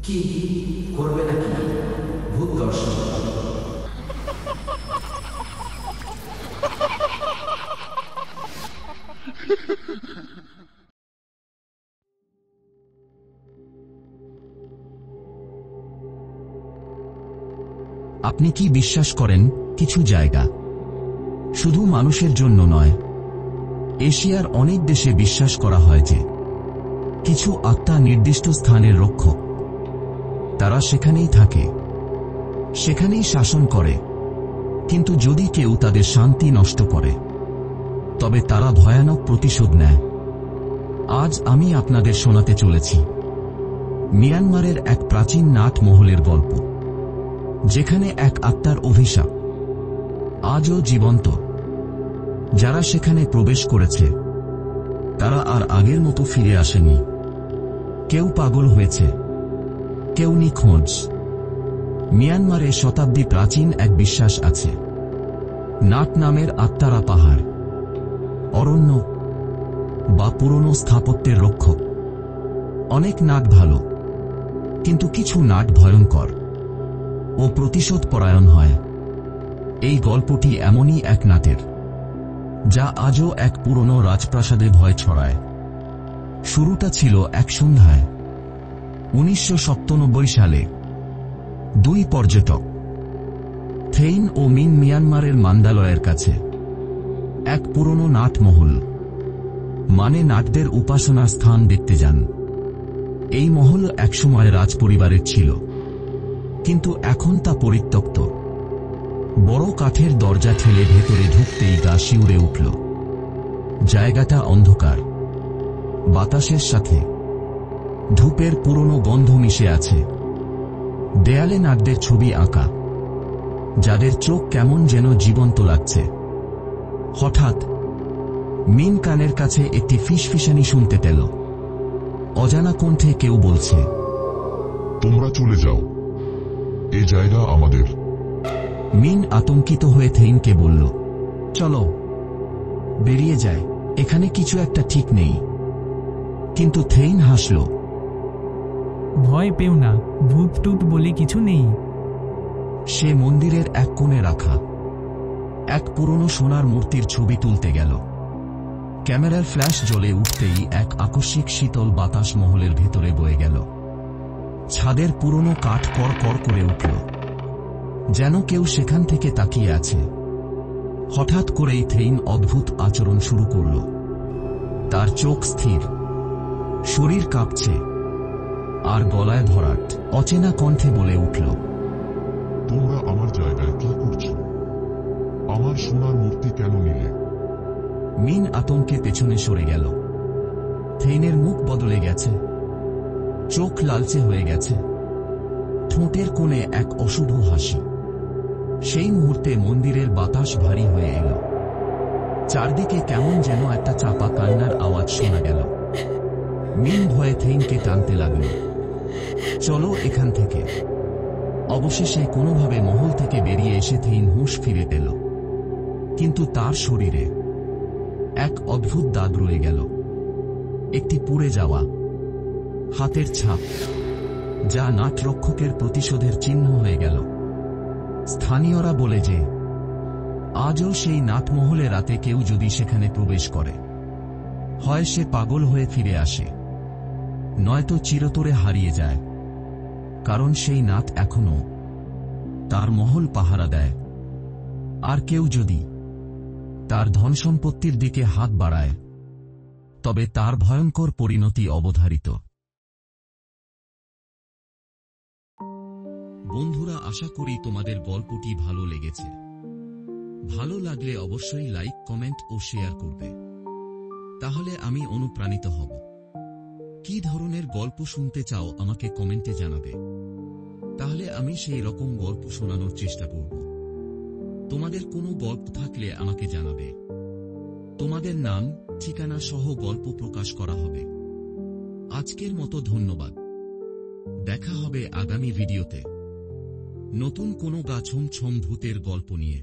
কি করবে নাকি ভূত দর্শন? আপনি কি বিশ্বাস করেন কিছু জায়গা শুধু মানুষের জন্য নয়, এশিয়ার অনেক দেশে বিশ্বাস করা হয় যে কিছু আত্মা নির্দিষ্ট স্থানের রক্ষক। তারা সেখানেই থাকে, সেখানেই শাসন করে, কিন্তু যদি কেউ তাদের শান্তি নষ্ট করে তবে তারা ভয়ানক প্রতিশোধ নেয়। আজ আমি আপনাদের শোনাতে চলেছি মিয়ানমারের এক প্রাচীন নাট মহলের গল্প, যেখানে এক আত্মার অভিশাপ আজও জীবন্ত। যারা সেখানে প্রবেশ করেছে তারা আর আগের মতো ফিরে আসেনি। কেউ পাগল হয়েছে, কেউ নিখোঁজ। মিয়ানমারে শতাব্দী প্রাচীন এক বিশ্বাস আছে, নাট নামের আত্মারা পাহাড়, অরণ্য বা পুরনো স্থাপত্যের রক্ষক। অনেক নাট ভালো, কিন্তু কিছু নাট ভয়ঙ্কর ও প্রতিশোধ পরায়ণ হয়। এই গল্পটি এমনই এক নাটের, যা আজও এক পুরনো রাজপ্রাসাদে ভয় ছড়ায়। শুরুটা ছিল এক সন্ধ্যায় 1997 সালে। দুই পর্যটক থেইন ও মিন মিয়ানমারের মান্দালয়ের কাছে এক পুরনো নাট মহল, মানে নাটদের উপাসনার স্থান দেখতে যান। এই মহল একসময় রাজপরিবারের ছিল, কিন্তু এখন তা পরিত্যক্ত। বড় কাঠের দরজা ঠেলে ভেতরে ঢুকতেই গা শিউরে উঠল। জায়গাটা অন্ধকার, বাতাসের সাথে ধূপের পুরনো গন্ধ মিশে আছে। দেয়ালে নাটদের ছবি আঁকা, যাদের চোখ কেমন যেন জীবন্ত লাগছে। হঠাৎ মিন কানের কাছে একটি ফিসফিসানি শুনতে পেল। অজানা কণ্ঠে কেউ বলছে, তোমরা চলে যাও, এই জায়গা আমাদের। মিন আতঙ্কিত হয়ে থেইনকে বলল, চলো বেরিয়ে যায়, এখানে কিছু একটা ঠিক নেই। কিন্তু থেইন হাসল, ভয় পেও না, ভূত টুত বলে কিছু নেই। সে মন্দিরের এক কোণে রাখা এক পুরনো সোনার মূর্তির ছবি তুলতে গেল। ক্যামেরার ফ্ল্যাশ জ্বলে উঠতেই এক আকস্মিক শীতল বাতাস মহলের ভেতরে বয়ে গেল। ছাদের পুরনো কাঠ কড় কড় করে উঠল, যেন কেউ সেখান থেকে তাকিয়ে আছে। হঠাৎ করেই থেইন অদ্ভুত আচরণ শুরু করল। তার চোখ স্থির, শরীর কাঁপছে, আর গলায় ভরাট অচেনা কণ্ঠে বলে উঠল, তোমরা আমার জায়গায় কি করছো? আমার সোনার মূর্তি কেন নিলে? মিন আতঙ্কে পেছনে সরে গেল। থেইনের মুখ বদলে গেছে, চোখ লালচে হয়ে গেছে, ঠোঁটের কোণে এক অশুভ হাসি। সেই মুহূর্তে মন্দিরের বাতাস ভারী হয়ে এল। চারদিকে কেমন যেন একটা চাপা কান্নার আওয়াজ শোনা গেল। মিন ভয়ে থেইনকে টানতে লাগল, চলো এখান থেকে। অবশেষে কোনোভাবে মহল থেকে বেরিয়ে এসে থেইন হুঁশ ফিরে পেল, কিন্তু তার শরীরে এক অদ্ভুত দাগ রয়ে গেল। একটি পুড়ে যাওয়া হাতের ছাপ, যা নাটরক্ষকের প্রতিশোধের চিহ্ন হয়ে গেল। স্থানীয়রা বলে যে আজও সেই নাটমহলে রাতে কেউ যদি সেখানে প্রবেশ করে, হয় সে পাগল হয়ে ফিরে আসে, নয়তো চিরতরে হারিয়ে যায়। কারণ সেই নাট এখনো তার মহল পাহারা দেয়, আর কেউ যদি তার ধনসম্পত্তির দিকে হাত বাড়ায় তবে তার ভয়ঙ্কর পরিণতি অবধারিত। বন্ধুরা, আশা করি তোমাদের গল্পটি ভালো লেগেছে। ভালো লাগলে অবশ্যই লাইক, কমেন্ট ও শেয়ার করবে, তাহলে আমি অনুপ্রাণিত হব। কি ধরনের গল্প শুনতে চাও আমাকে কমেন্টে জানাবে, তাহলে আমি সেই রকম গল্প শোনানোর চেষ্টা করব। তোমাদের কোনো গল্প থাকলে আমাকে জানাবে, তোমাদের নাম, ঠিকানা সহ গল্প প্রকাশ করা হবে। আজকের মতো ধন্যবাদ। দেখা হবে আগামী ভিডিওতে নতুন কোনো গা ছম ছম ভূতের গল্প নিয়ে।